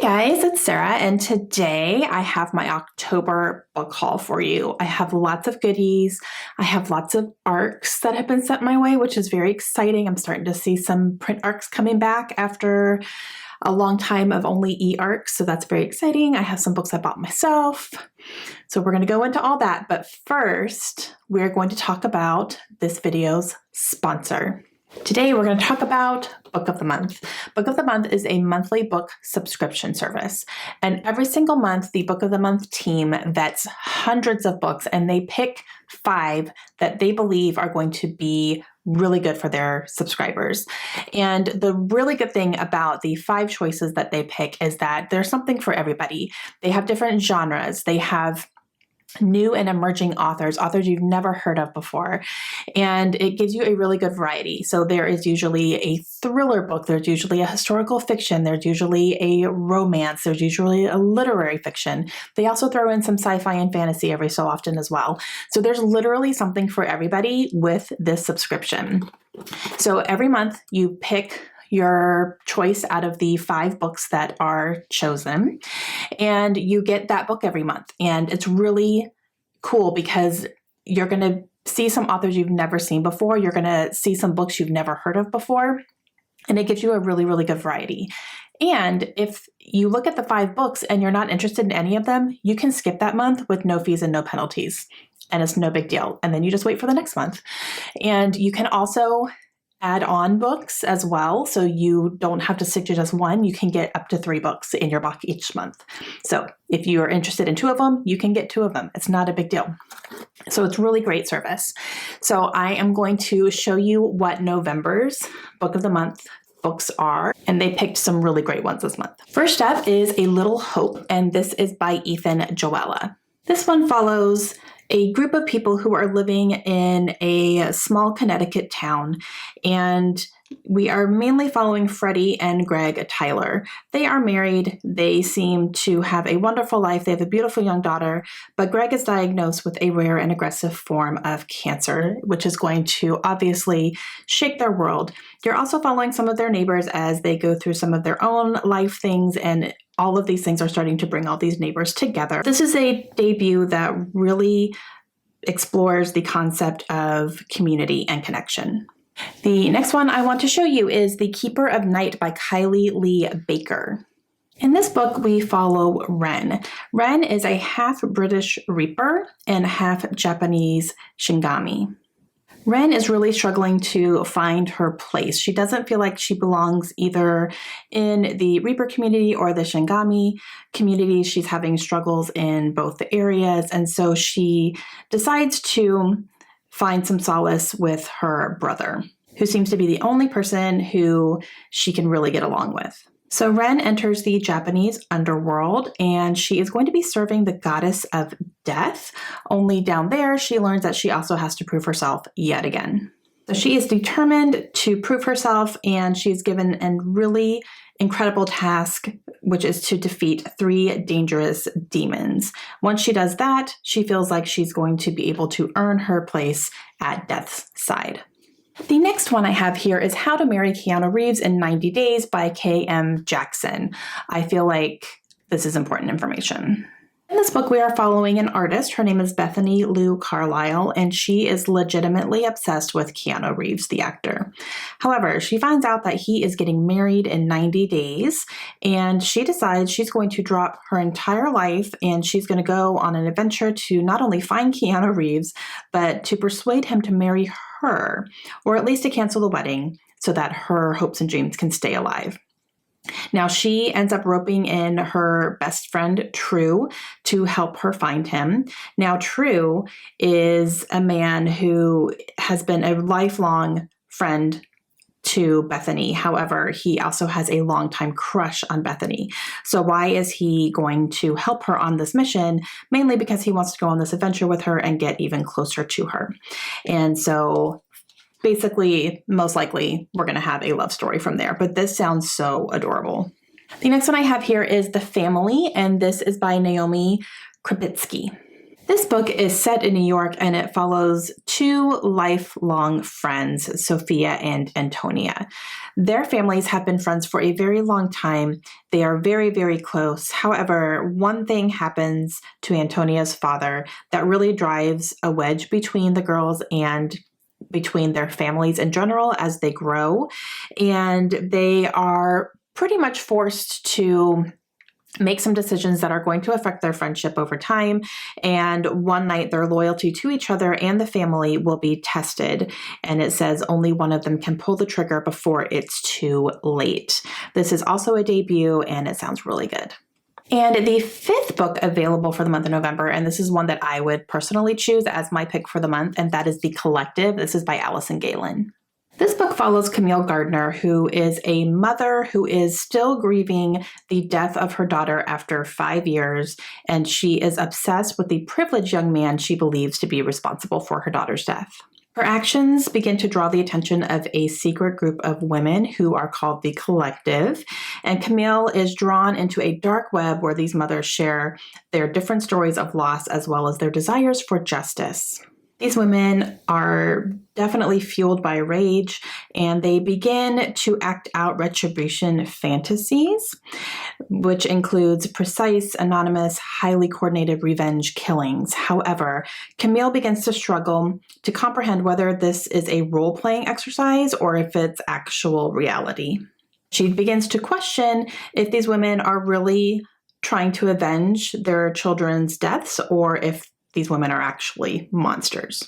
Guys, it's Sarah, and today I have my October book haul for you. I have lots of goodies. I have lots of ARCs that have been sent my way, which is very exciting. I'm starting to see some print ARCs coming back after a long time of only e-ARCs, so that's very exciting. I have some books I bought myself. So we're going to go into all that, but first we're going to talk about this video's sponsor. Today we're going to talk about Book of the Month. Book of the Month is a monthly book subscription service, and every single month the Book of the Month team vets hundreds of books and they pick 5 that they believe are going to be really good for their subscribers. And the really good thing about the 5 choices that they pick is that there's something for everybody. They have different genres. They have new and emerging authors you've never heard of before, and it gives you a really good variety. So there is usually a thriller book, there's usually a historical fiction, there's usually a romance, there's usually a literary fiction. They also throw in some sci-fi and fantasy every so often as well. So there's literally something for everybody with this subscription. So every month you pick your choice out of the 5 books that are chosen, and you get that book every month. And it's really cool because you're going to see some authors you've never seen before. You're going to see some books you've never heard of before, and it gives you a really, really good variety. And if you look at the 5 books and you're not interested in any of them, you can skip that month with no fees and no penalties, and it's no big deal. And then you just wait for the next month. And you can also add on books as well. So you don't have to stick to just one. You can get up to 3 books in your box each month. So if you are interested in 2 of them, you can get 2 of them. It's not a big deal. So it's really great service. So I am going to show you what November's Book of the Month books are, and they picked some really great ones this month. First up is A Little Hope, and this is by Ethan Joella. This one follows a group of people who are living in a small Connecticut town, and we are mainly following Freddie and Greg Tyler. They are married. They seem to have a wonderful life. They have a beautiful young daughter, but Greg is diagnosed with a rare and aggressive form of cancer, which is going to obviously shake their world. You're also following some of their neighbors as they go through some of their own life things, and all of these things are starting to bring all these neighbors together. This is a debut that really explores the concept of community and connection. The next one I want to show you is The Keeper of Night by Kylie Lee Baker. In this book, we follow Ren. Ren is a half British Reaper and half Japanese Shinigami. Ren is really struggling to find her place. She doesn't feel like she belongs either in the Reaper community or the Shinigami community. She's having struggles in both the areas, and so she decides to find some solace with her brother, who seems to be the only person who she can really get along with. So Ren enters the Japanese underworld, and she is going to be serving the goddess of death. Only down there, she learns that she also has to prove herself yet again. So she is determined to prove herself, and she's given a really incredible task, which is to defeat 3 dangerous demons. Once she does that, she feels like she's going to be able to earn her place at death's side. The next one I have here is How to Marry Keanu Reeves in 90 Days by K.M. Jackson. I feel like this is important information. In this book, we are following an artist. Her name is Bethany Lou Carlisle, and she is legitimately obsessed with Keanu Reeves, the actor. However, she finds out that he is getting married in 90 days, and she decides she's going to drop her entire life, and she's going to go on an adventure to not only find Keanu Reeves, but to persuade him to marry her, or at least to cancel the wedding so that her hopes and dreams can stay alive. Now, she ends up roping in her best friend, True, to help her find him. Now, True is a man who has been a lifelong friend to Bethany. However, he also has a longtime crush on Bethany. So why is he going to help her on this mission? Mainly because he wants to go on this adventure with her and get even closer to her. And so basically, most likely, we're going to have a love story from there. But this sounds so adorable. The next one I have here is The Family, and this is by Naomi Krupitsky. This book is set in New York and it follows two lifelong friends, Sophia and Antonia. Their families have been friends for a very long time. They are very, very close. However, one thing happens to Antonia's father that really drives a wedge between the girls and between their families in general as they grow. And they are pretty much forced to make some decisions that are going to affect their friendship over time. And one night, their loyalty to each other and the family will be tested. And it says only one of them can pull the trigger before it's too late. This is also a debut, and it sounds really good. And the fifth book available for the month of November, and this is one that I would personally choose as my pick for the month, and that is The Collective. This is by Allison Galen. This book follows Camille Gardner, who is a mother who is still grieving the death of her daughter after 5 years, and she is obsessed with the privileged young man she believes to be responsible for her daughter's death. Her actions begin to draw the attention of a secret group of women who are called The Collective, and Camille is drawn into a dark web where these mothers share their different stories of loss as well as their desires for justice. These women are definitely fueled by rage, and they begin to act out retribution fantasies, which includes precise, anonymous, highly coordinated revenge killings. However, Camille begins to struggle to comprehend whether this is a role-playing exercise or if it's actual reality. She begins to question if these women are really trying to avenge their children's deaths or if these women are actually monsters.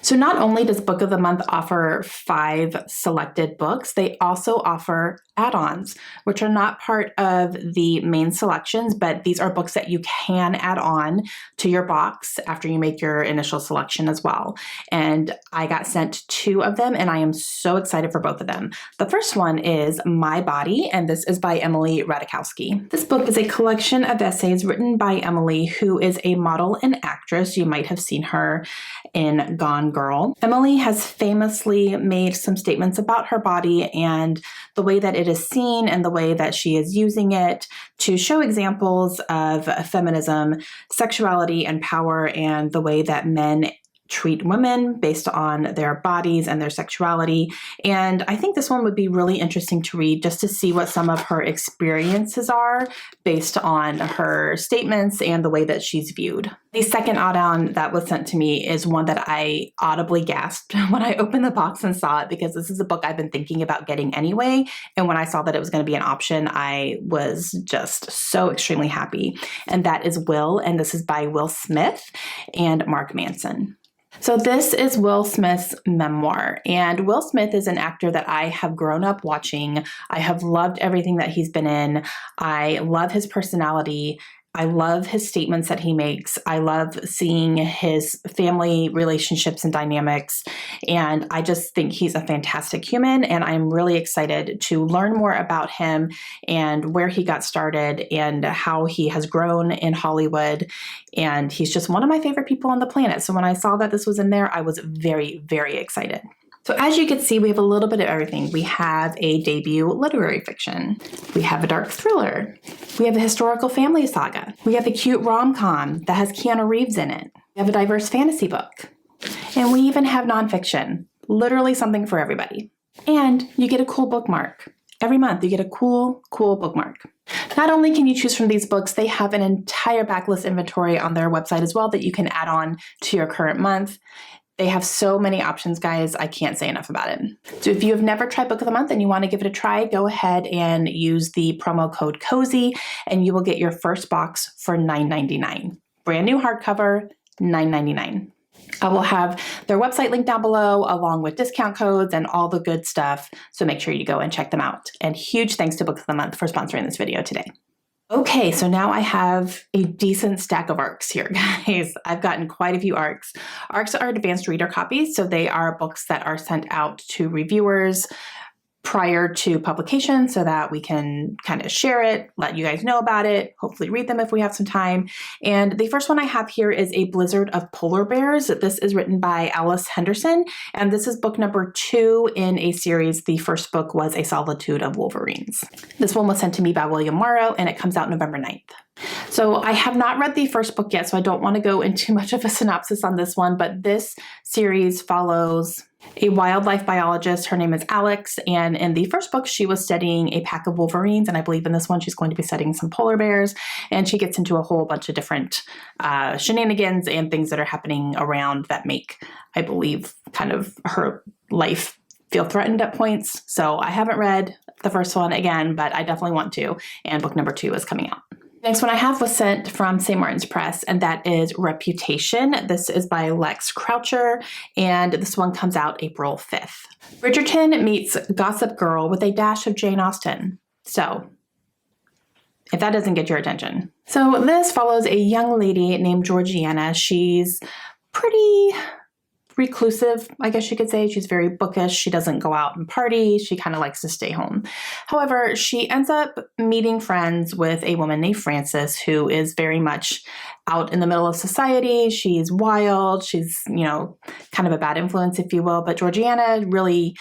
So not only does Book of the Month offer 5 selected books, they also offer add-ons, which are not part of the main selections, but these are books that you can add on to your box after you make your initial selection as well. And I got sent 2 of them, and I am so excited for both of them. The first one is My Body, and this is by Emily Ratajkowski. This book is a collection of essays written by Emily, who is a model and actress. You might have seen her in Gone Girl. Emily has famously made some statements about her body and the way that it is seen and the way that she is using it to show examples of feminism, sexuality, and power, and the way that men treat women based on their bodies and their sexuality. And I think this one would be really interesting to read just to see what some of her experiences are based on her statements and the way that she's viewed. The second add-on that was sent to me is one that I audibly gasped when I opened the box and saw it, because this is a book I've been thinking about getting anyway. And when I saw that it was going to be an option, I was just so extremely happy. And that is Will, and this is by Will Smith and Mark Manson. So this is Will Smith's memoir, and Will Smith is an actor that I have grown up watching. I have loved everything that he's been in. I love his personality. I love his statements that he makes. I love seeing his family relationships and dynamics, and I just think he's a fantastic human, and I'm really excited to learn more about him and where he got started and how he has grown in Hollywood, and he's just one of my favorite people on the planet. So when I saw that this was in there, I was very, very excited. So as you can see, we have a little bit of everything. We have a debut literary fiction. We have a dark thriller. We have a historical family saga. We have a cute rom-com that has Keanu Reeves in it. We have a diverse fantasy book. And we even have nonfiction. Literally something for everybody. And you get a cool bookmark. Every month you get a cool bookmark. Not only can you choose from these books, they have an entire backlist inventory on their website as well that you can add on to your current month. They have so many options, guys. I can't say enough about it. So if you have never tried Book of the Month and you want to give it a try, go ahead and use the promo code COZY and you will get your first box for $9.99. Brand new hardcover, $9.99. I will have their website linked down below along with discount codes and all the good stuff. So make sure you go and check them out. And huge thanks to Book of the Month for sponsoring this video today. Okay, so now I have a decent stack of ARCs here, guys. I've gotten quite a few ARCs. ARCs are advanced reader copies, so they are books that are sent out to reviewers prior to publication so that we can kind of share it, let you guys know about it, hopefully read them if we have some time. And the first one I have here is A Blizzard of Polar Bears. This is written by Alice Henderson, and this is book number 2 in a series. The first book was A Solitude of Wolverines. This one was sent to me by William Morrow, and it comes out November 9th. So I have not read the first book yet, so I don't want to go into much of a synopsis on this one, but this series follows a wildlife biologist. Her name is Alex, and in the first book, she was studying a pack of wolverines, and I believe in this one, she's going to be studying some polar bears, and she gets into a whole bunch of different shenanigans and things that are happening around that make, I believe, kind of her life feel threatened at points. So I haven't read the first one again, but I definitely want to, and book number 2 is coming out. Next one I have was sent from St. Martin's Press, and that is Reputation. This is by Lex Croucher, and this one comes out April 5th. Bridgerton meets Gossip Girl with a dash of Jane Austen. So, if that doesn't get your attention. So this follows a young lady named Georgiana. She's pretty reclusive, I guess you could say. She's very bookish. She doesn't go out and party. She kind of likes to stay home. However, she ends up meeting friends with a woman named Frances, who is very much out in the middle of society. She's wild. She's, kind of a bad influence, if you will. But Georgiana really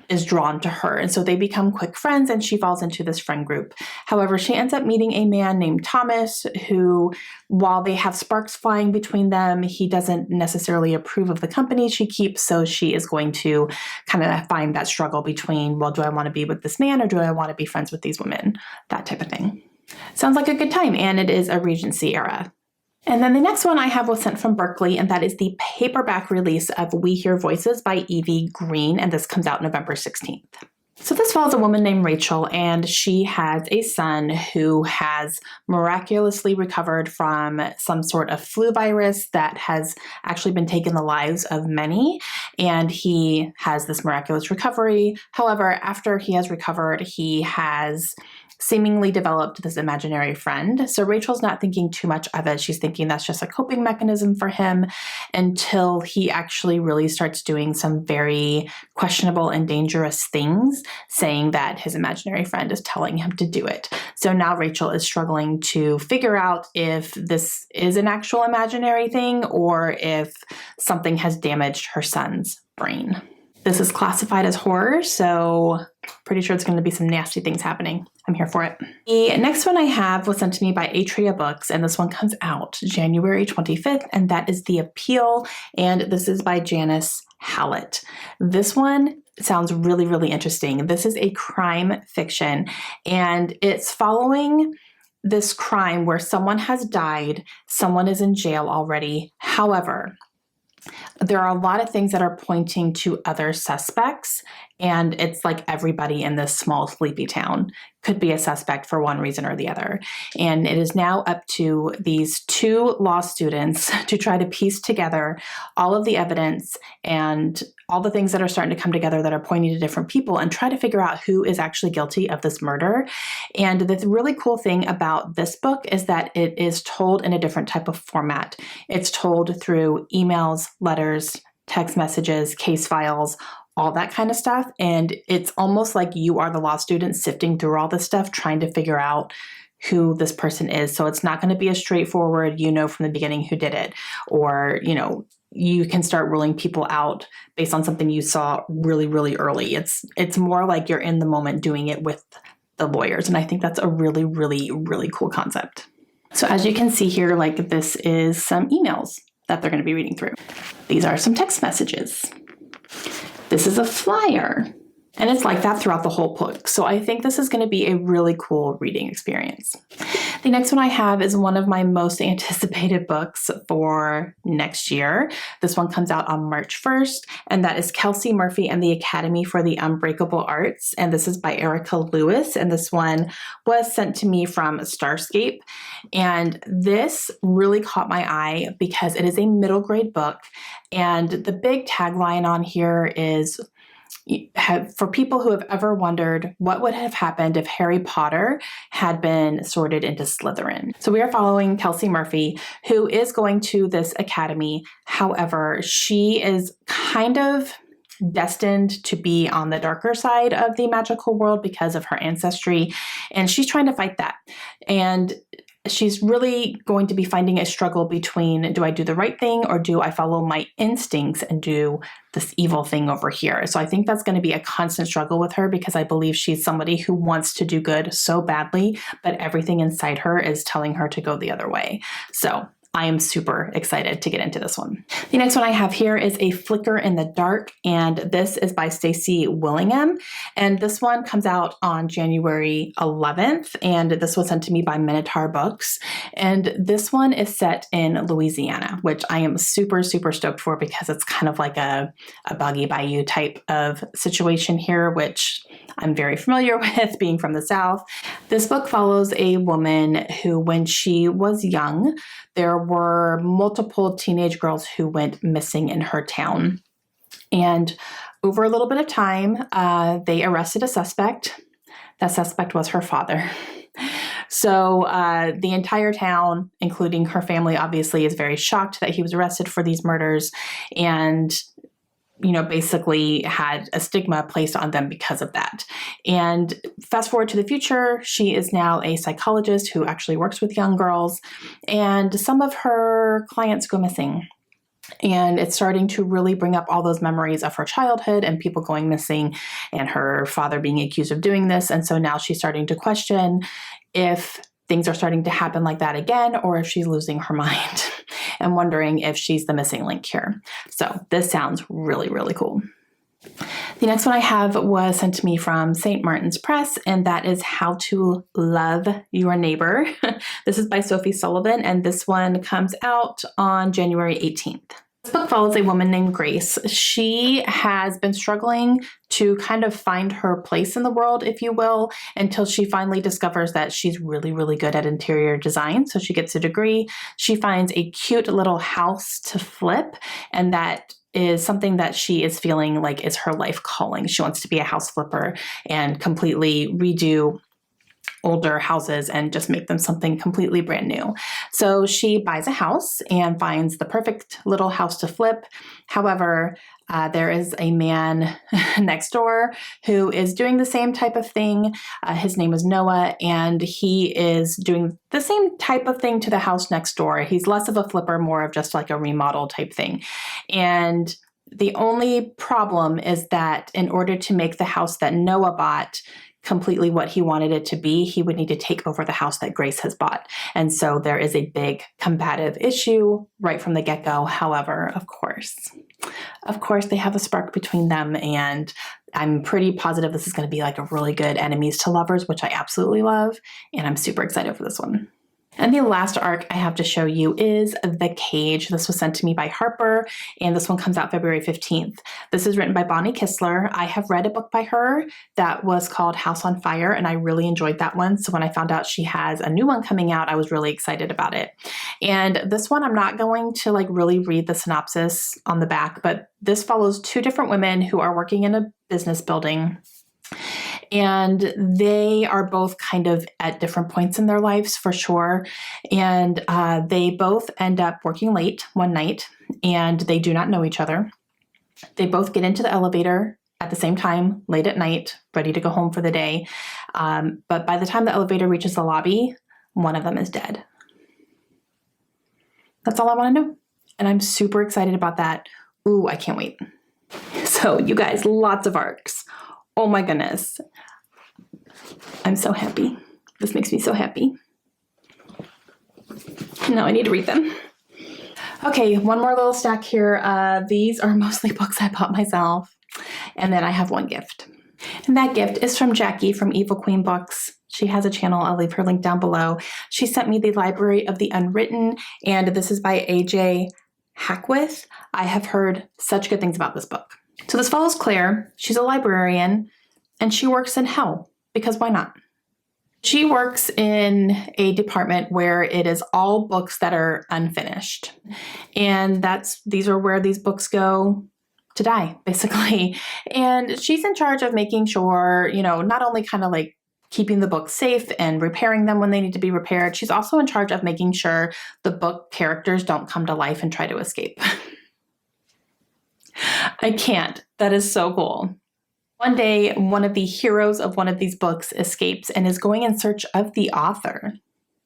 is drawn to her. And so they become quick friends, and she falls into this friend group. However, she ends up meeting a man named Thomas who, while they have sparks flying between them, he doesn't necessarily approve of the company she keeps. So she is going to kind of find that struggle between, well, do I want to be with this man or do I want to be friends with these women? That type of thing. Sounds like a good time. And it is a Regency era. And then the next one I have was sent from Berkeley, and that is the paperback release of We Hear Voices by Evie Green, and this comes out November 16th. So this follows a woman named Rachel, and she has a son who has miraculously recovered from some sort of flu virus that has actually been taking the lives of many, and he has this miraculous recovery. However, after he has recovered, he has seemingly developed this imaginary friend. So Rachel's not thinking too much of it. She's thinking that's just a coping mechanism for him until he actually really starts doing some very questionable and dangerous things, saying that his imaginary friend is telling him to do it. So now Rachel is struggling to figure out if this is an actual imaginary thing or if something has damaged her son's brain. This is classified as horror, so pretty sure it's going to be some nasty things happening. I'm here for it. The next one I have was sent to me by Atria Books, and this one comes out January 25th, and that is The Appeal, and this is by Janice Hallett. This one sounds really, really interesting. This is a crime fiction, and it's following this crime where someone has died, someone is in jail already. However, there are a lot of things that are pointing to other suspects, and it's like everybody in this small sleepy town could be a suspect for one reason or the other. And it is now up to these 2 law students to try to piece together all of the evidence and all the things that are starting to come together that are pointing to different people and try to figure out who is actually guilty of this murder. And the really cool thing about this book is that it is told in a different type of format. It's told through emails, letters, text messages, case files, all that kind of stuff. And it's almost like you are the law student sifting through all this stuff, trying to figure out who this person is. So it's not going to be a straightforward, from the beginning who did it, or, you can start ruling people out based on something you saw really, really early. It's more like you're in the moment doing it with the lawyers. And I think that's a really, really, really cool concept. So as you can see here, this is some emails that they're going to be reading through. These are some text messages. This is a flyer, and it's like that throughout the whole book. So I think this is going to be a really cool reading experience. The next one I have is one of my most anticipated books for next year. This one comes out on March 1st, and that is Kelsey Murphy and the Academy for the Unbreakable Arts. And this is by Erica Lewis. And this one was sent to me from Starscape. And this really caught my eye because it is a middle grade book. And the big tagline on here is, for people who have ever wondered what would have happened if Harry Potter had been sorted into Slytherin. So we are following Kelsey Murphy, who is going to this academy. However, she is kind of destined to be on the darker side of the magical world because of her ancestry, and she's trying to fight that. And she's really going to be finding a struggle between, do I do the right thing or do I follow my instincts and do this evil thing over here? So I think that's going to be a constant struggle with her, because I believe she's somebody who wants to do good so badly, but everything inside her is telling her to go the other way. So I am super excited to get into this one. The next one I have here is A Flicker in the Dark, and this is by Stacey Willingham. And this one comes out on January 11th, and this was sent to me by Minotaur Books. And this one is set in Louisiana, which I am super, super stoked for, because it's kind of like a Boggy Bayou type of situation here, which I'm very familiar with, being from the South. This book follows a woman who, when she was young, there were multiple teenage girls who went missing in her town. And over a little bit of time, they arrested a suspect. That suspect was her father. So the entire town, including her family, obviously is very shocked that he was arrested for these murders, and basically had a stigma placed on them because of that. And fast forward to the future, she is now a psychologist who actually works with young girls, and some of her clients go missing. And it's starting to really bring up all those memories of her childhood and people going missing and her father being accused of doing this. And so now she's starting to question if things are starting to happen like that again, or if she's losing her mind and wondering if she's the missing link here. So this sounds really, really cool. The next one I have was sent to me from St. Martin's Press, and that is How to Love Your Neighbor. This is by Sophie Sullivan, and this one comes out on January 18th. This book follows a woman named Grace. She has been struggling to kind of find her place in the world, if you will, until she finally discovers that she's really, really good at interior design. So she gets a degree. She finds a cute little house to flip, and that is something that she is feeling like is her life calling. She wants to be a house flipper and completely redo older houses and just make them something completely brand new. So she buys a house and finds the perfect little house to flip. However, there is a man next door who is doing the same type of thing. His name is Noah, and he is doing the same type of thing to the house next door. He's less of a flipper, more of just like a remodel type thing. And the only problem is that in order to make the house that Noah bought completely what he wanted it to be, he would need to take over the house that Grace has bought. And so there is a big combative issue right from the get-go. However, of course, they have a spark between them, and I'm pretty positive this is going to be like a really good enemies to lovers, which I absolutely love, and I'm super excited for this one. And the last arc I have to show you is The Cage. This was sent to me by Harper, and this one comes out February 15th. This is written by Bonnie Kistler. I have read a book by her that was called House on Fire, and I really enjoyed that one. So when I found out she has a new one coming out, I was really excited about it. And this one, I'm not going to really read the synopsis on the back, but this follows two different women who are working in a business building. And they are both kind of at different points in their lives, for sure. And they both end up working late one night, and they do not know each other. They both get into the elevator at the same time, late at night, ready to go home for the day. But by the time the elevator reaches the lobby, one of them is dead. That's all I want to know. And I'm super excited about that. Ooh, I can't wait. So you guys, lots of arcs. Oh my goodness. I'm so happy. This makes me so happy. Now I need to read them. Okay, one more little stack here. These are mostly books I bought myself. And then I have one gift. And that gift is from Jackie from Evil Queen Books. She has a channel. I'll leave her link down below. She sent me the Library of the Unwritten, and this is by AJ Hackwith. I have heard such good things about this book. So this follows Claire. She's a librarian, and she works in hell, because why not? She works in a department where it is all books that are unfinished. And these are where these books go to die, basically. And she's in charge of making sure, not only kind of like keeping the books safe and repairing them when they need to be repaired, she's also in charge of making sure the book characters don't come to life and try to escape. I can't. That is so cool. One day, one of the heroes of one of these books escapes and is going in search of the author.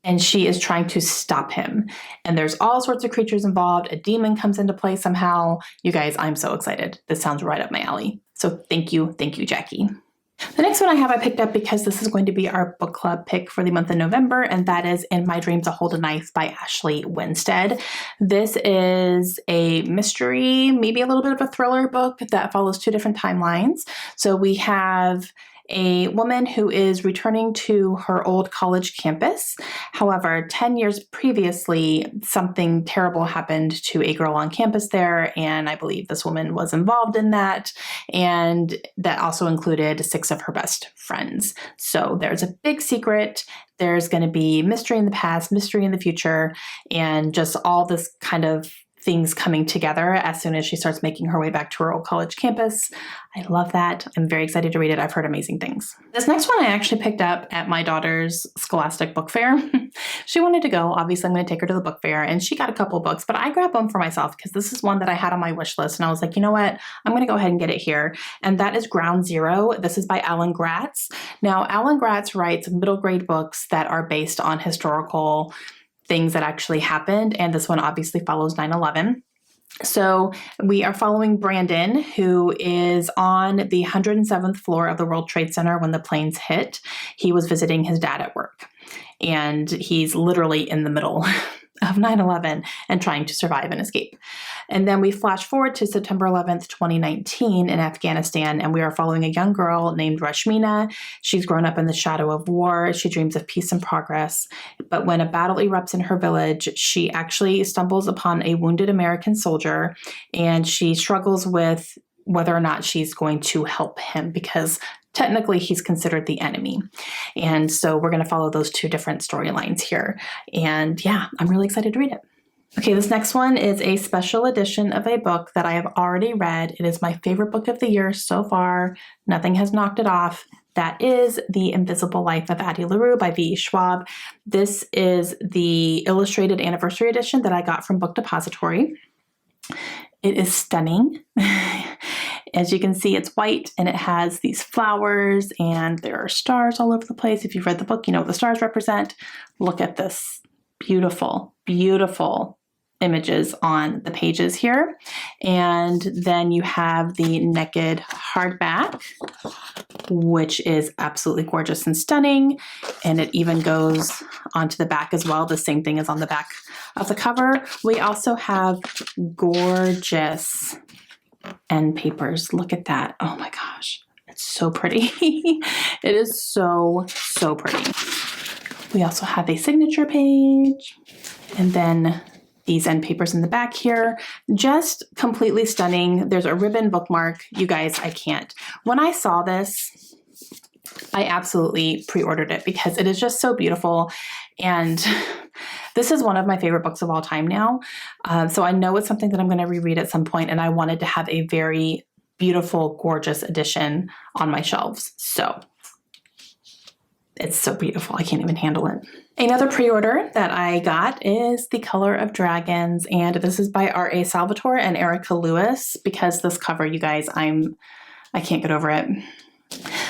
And she is trying to stop him. And there's all sorts of creatures involved. A demon comes into play somehow. You guys, I'm so excited. This sounds right up my alley. So thank you, Jackie. The next one I picked up because this is going to be our book club pick for the month of November, and that is In My Dreams to Hold a Knife by Ashley Winstead. This is a mystery, maybe a little bit of a thriller book that follows two different timelines. So we have a woman who is returning to her old college campus. However, 10 years previously, something terrible happened to a girl on campus there, and I believe this woman was involved in that, and that also included 6 of her best friends. So there's a big secret. There's going to be mystery in the past, mystery in the future, and just all this kind of things coming together as soon as she starts making her way back to her old college campus. I love that. I'm very excited to read it. I've heard amazing things. This next one I actually picked up at my daughter's Scholastic book fair. She wanted to go. Obviously, I'm going to take her to the book fair, and she got a couple books, but I grabbed one for myself because this is one that I had on my wish list, and I was like, you know what? I'm going to go ahead and get it here, and that is Ground Zero. This is by Alan Gratz. Now, Alan Gratz writes middle grade books that are based on historical things that actually happened, and this one obviously follows 9/11. So we are following Brandon, who is on the 107th floor of the World Trade Center when the planes hit. He was visiting his dad at work, and he's literally in the middle of 9/11 and trying to survive and escape. And then we flash forward to September 11th, 2019 in Afghanistan, and we are following a young girl named Rashmina. She's grown up in the shadow of war. She dreams of peace and progress. But when a battle erupts in her village, she actually stumbles upon a wounded American soldier, and she struggles with whether or not she's going to help him because technically he's considered the enemy. And so we're going to follow those two different storylines here. And yeah, I'm really excited to read it. Okay, this next one is a special edition of a book that I have already read. It is my favorite book of the year so far. Nothing has knocked it off. That is The Invisible Life of Addie LaRue by V.E. Schwab. This is the illustrated anniversary edition that I got from Book Depository. It is stunning. As you can see, it's white and it has these flowers and there are stars all over the place. If you've read the book, you know what the stars represent. Look at this beautiful, beautiful images on the pages here. And then you have the naked hardback, which is absolutely gorgeous and stunning. And it even goes onto the back as well. The same thing is on the back of the cover. We also have gorgeous end papers. Look at that. Oh my gosh. It's so pretty. It is so, so pretty. We also have a signature page and then these end papers in the back here. Just completely stunning. There's a ribbon bookmark. You guys, I can't. When I saw this, I absolutely pre-ordered it because it is just so beautiful. And this is one of my favorite books of all time now. So I know it's something that I'm going to reread at some point, and I wanted to have a very beautiful, gorgeous edition on my shelves. So it's so beautiful. I can't even handle it. Another pre-order that I got is The Color of Dragons, and this is by R.A. Salvatore and Erica Lewis. Because this cover, you guys, I can't get over it.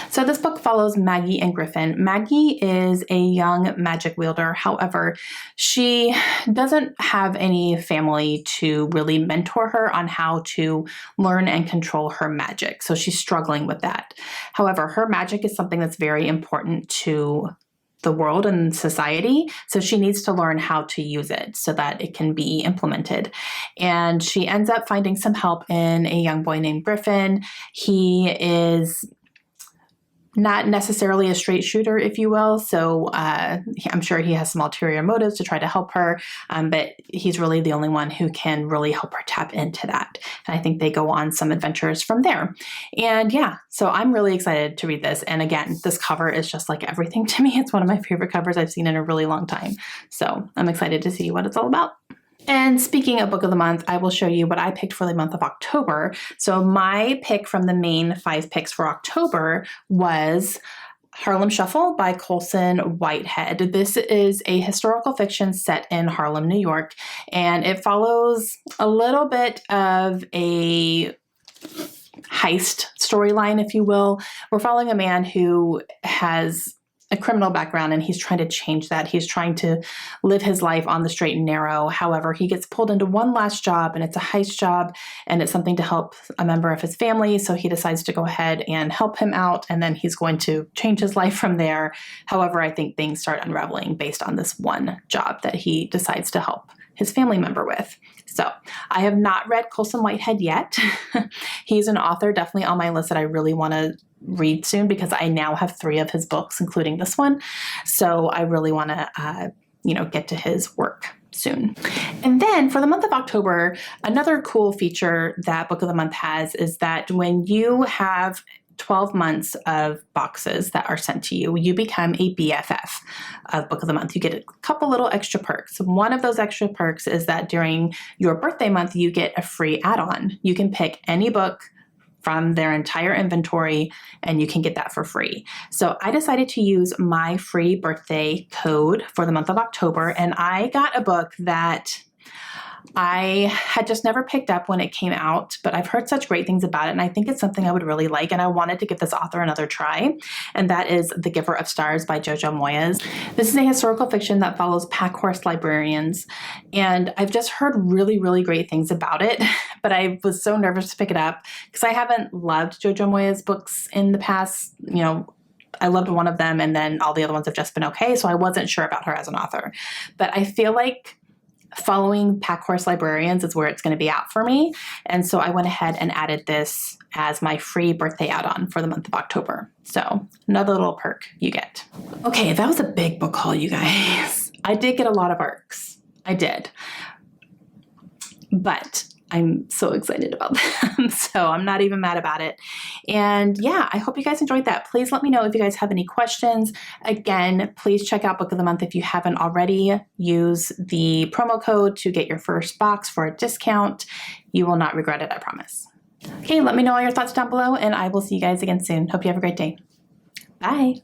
So this book follows Maggie and Griffin. Maggie is a young magic wielder. However, she doesn't have any family to really mentor her on how to learn and control her magic. So she's struggling with that. However, her magic is something that's very important to the world and society. So she needs to learn how to use it so that it can be implemented. And she ends up finding some help in a young boy named Griffin. He is not necessarily a straight shooter, if you will. So I'm sure he has some ulterior motives to try to help her, but he's really the only one who can really help her tap into that. And I think they go on some adventures from there. And yeah, so I'm really excited to read this. And again, this cover is just like everything to me. It's one of my favorite covers I've seen in a really long time. So I'm excited to see what it's all about. And speaking of book of the month, I will show you what I picked for the month of October. So my pick from the main 5 picks for October was Harlem Shuffle by Colson Whitehead. This is a historical fiction set in Harlem, New York, and it follows a little bit of a heist storyline, if you will. We're following a man who has a criminal background and he's trying to change that. He's trying to live his life on the straight and narrow. However, he gets pulled into one last job, and it's a heist job, and it's something to help a member of his family. So he decides to go ahead and help him out, and then he's going to change his life from there. However, I think things start unraveling based on this one job that he decides to help his family member with. So I have not read Colson Whitehead yet. He's an author definitely on my list that I really want to read soon, because I now have 3 of his books, including this one. So I really want to, get to his work soon. And then for the month of October, another cool feature that Book of the Month has is that when you have 12 months of boxes that are sent to you, you become a BFF of Book of the Month. You get a couple little extra perks. One of those extra perks is that during your birthday month, you get a free add-on. You can pick any book from their entire inventory, and you can get that for free. So I decided to use my free birthday code for the month of October, and I got a book that I had just never picked up when it came out, but I've heard such great things about it, and I think it's something I would really like, and I wanted to give this author another try, and that is The Giver of Stars by Jojo Moyes. This is a historical fiction that follows pack horse librarians, and I've just heard really, really great things about it, but I was so nervous to pick it up because I haven't loved Jojo Moyes books in the past. I loved one of them, and then all the other ones have just been okay, so I wasn't sure about her as an author. But I feel like following pack horse librarians is where it's going to be at for me. And so I went ahead and added this as my free birthday add-on for the month of October. So another little perk you get. Okay, that was a big book haul, you guys. I did get a lot of ARCs. I did. But I'm so excited about them, so I'm not even mad about it. And yeah, I hope you guys enjoyed that. Please let me know if you guys have any questions. Again, please check out Book of the Month if you haven't already. Use the promo code to get your first box for a discount. You will not regret it, I promise. Okay, let me know all your thoughts down below, and I will see you guys again soon. Hope you have a great day. Bye.